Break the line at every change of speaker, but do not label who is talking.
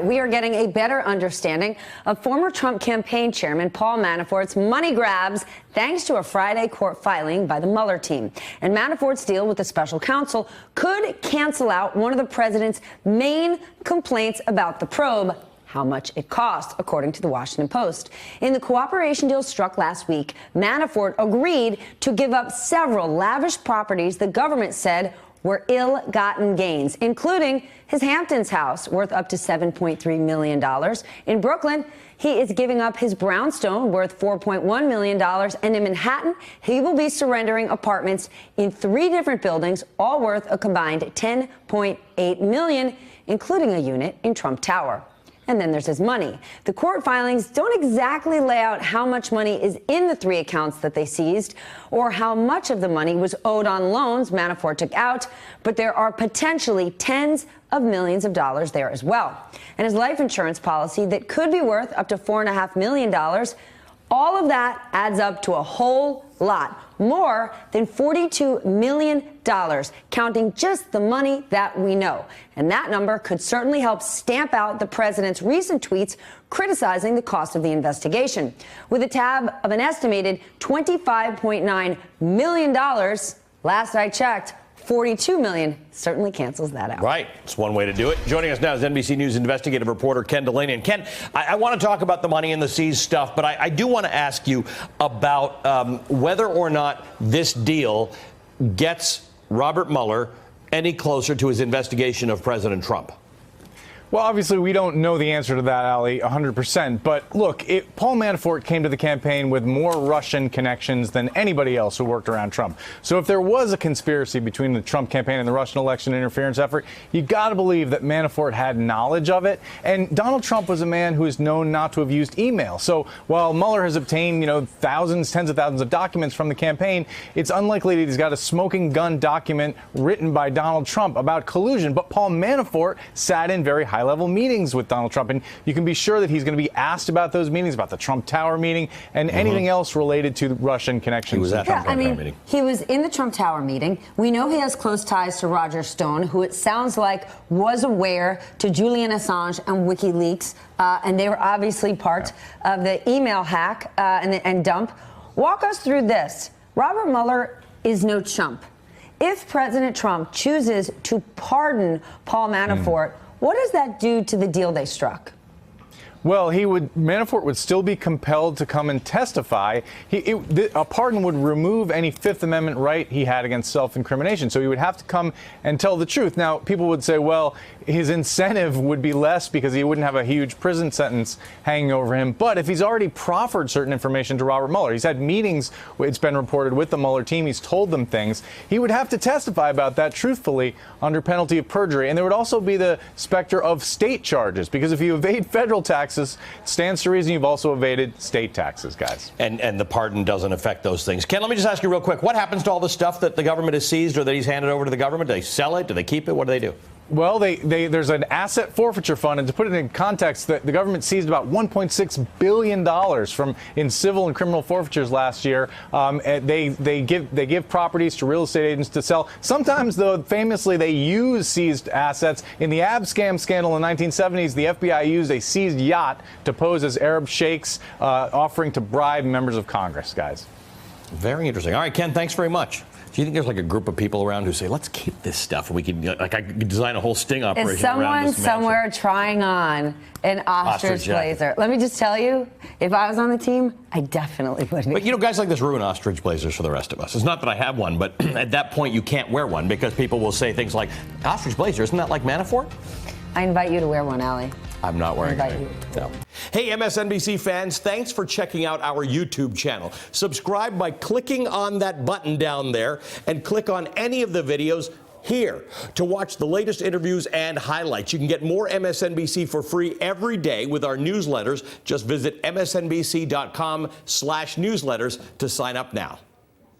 We are getting a better understanding of former Trump campaign chairman Paul Manafort's money grabs thanks to a Friday court filing by the Mueller team. And Manafort's deal with the special counsel could cancel out one of the president's main complaints about the probe: how much it cost, according to the Washington Post. In the cooperation deal struck last week, Manafort agreed to give up several lavish properties the government said were ill-gotten gains, including his Hamptons house, worth up to $7.3 million. In Brooklyn, he is giving up his brownstone, worth $4.1 million. And in Manhattan, he will be surrendering apartments in 3 different buildings, all worth a combined $10.8 million, including a unit in Trump Tower. And then there's his money. The court filings don't exactly lay out how much money is in the 3 accounts that they seized or how much of the money was owed on loans Manafort took out, but there are potentially tens of millions of dollars there as well. And his life insurance policy that could be worth up to $4.5 million. All of that adds up to a whole lot, more than $42 million, counting just the money that we know. And that number could certainly help stamp out the president's recent tweets criticizing the cost of the investigation. With a tab of an estimated $25.9 million, last I checked, $42 million certainly cancels that out.
Right. It's one way to do it. Joining us now is NBC News investigative reporter Ken Delaney. And Ken, I want to talk about the money in the seized stuff, but I do want to ask you about whether or not this deal gets Robert Mueller any closer to his investigation of President Trump.
Well, obviously, we don't know the answer to that, Ali, 100%. But look, Paul Manafort came to the campaign with more Russian connections than anybody else who worked around Trump. So if there was a conspiracy between the Trump campaign and the Russian election interference effort, you got to believe that Manafort had knowledge of it. And Donald Trump was a man who is known not to have used email. So while Mueller has obtained, thousands, tens of thousands of documents from the campaign, it's unlikely that he's got a smoking gun document written by Donald Trump about collusion. But Paul Manafort sat in very high-level meetings with Donald Trump, and you can be sure that he's going to be asked about those meetings, about the Trump Tower meeting, and anything else related to the Russian connections.
He was at the Trump Tower meeting.
He was in the Trump Tower meeting. We know he has close ties to Roger Stone, who it sounds like was aware to Julian Assange and WikiLeaks, and they were obviously part of the email hack and dump. Walk us through this. Robert Mueller is no chump. If President Trump chooses to pardon Paul Manafort, what does that do to the deal they struck?
Well, Manafort would still be compelled to come and testify. A pardon would remove any Fifth Amendment right he had against self-incrimination. So he would have to come and tell the truth. Now, people would say, well, his incentive would be less because he wouldn't have a huge prison sentence hanging over him. But if he's already proffered certain information to Robert Mueller, he's had meetings, it's been reported, with the Mueller team, he's told them things, he would have to testify about that truthfully under penalty of perjury. And there would also be the specter of state charges, because if you evade federal taxes, it stands to reason you've also evaded state taxes, guys.
And the pardon doesn't affect those things. Ken, let me just ask you real quick. What happens to all the stuff that the government has seized or that he's handed over to the government? Do they sell it? Do they keep it? What do they do?
Well, there's an asset forfeiture fund, and to put it in context, the government seized about $1.6 billion in civil and criminal forfeitures last year. They give properties to real estate agents to sell. Sometimes, though, famously, they use seized assets. In the Abscam scandal in the 1970s, the FBI used a seized yacht to pose as Arab sheikhs offering to bribe members of Congress, guys.
Very interesting. All right, Ken, thanks very much. Do you think there's like a group of people around who say, let's keep this stuff and we can, I could design a whole sting operation
Is
around this
someone somewhere trying on an ostrich blazer? Let me just tell you, if I was on the team, I definitely would be.
But, guys like this ruin ostrich blazers for the rest of us. It's not that I have one, but at that point you can't wear one because people will say things like, ostrich blazer, isn't that like Manafort?
I invite you to wear one, Ali.
I'm not wearing
it.
No. Hey, MSNBC fans, thanks for checking out our YouTube channel. Subscribe by clicking on that button down there and click on any of the videos here to watch the latest interviews and highlights. You can get more MSNBC for free every day with our newsletters. Just visit msnbc.com/newsletters to sign up now.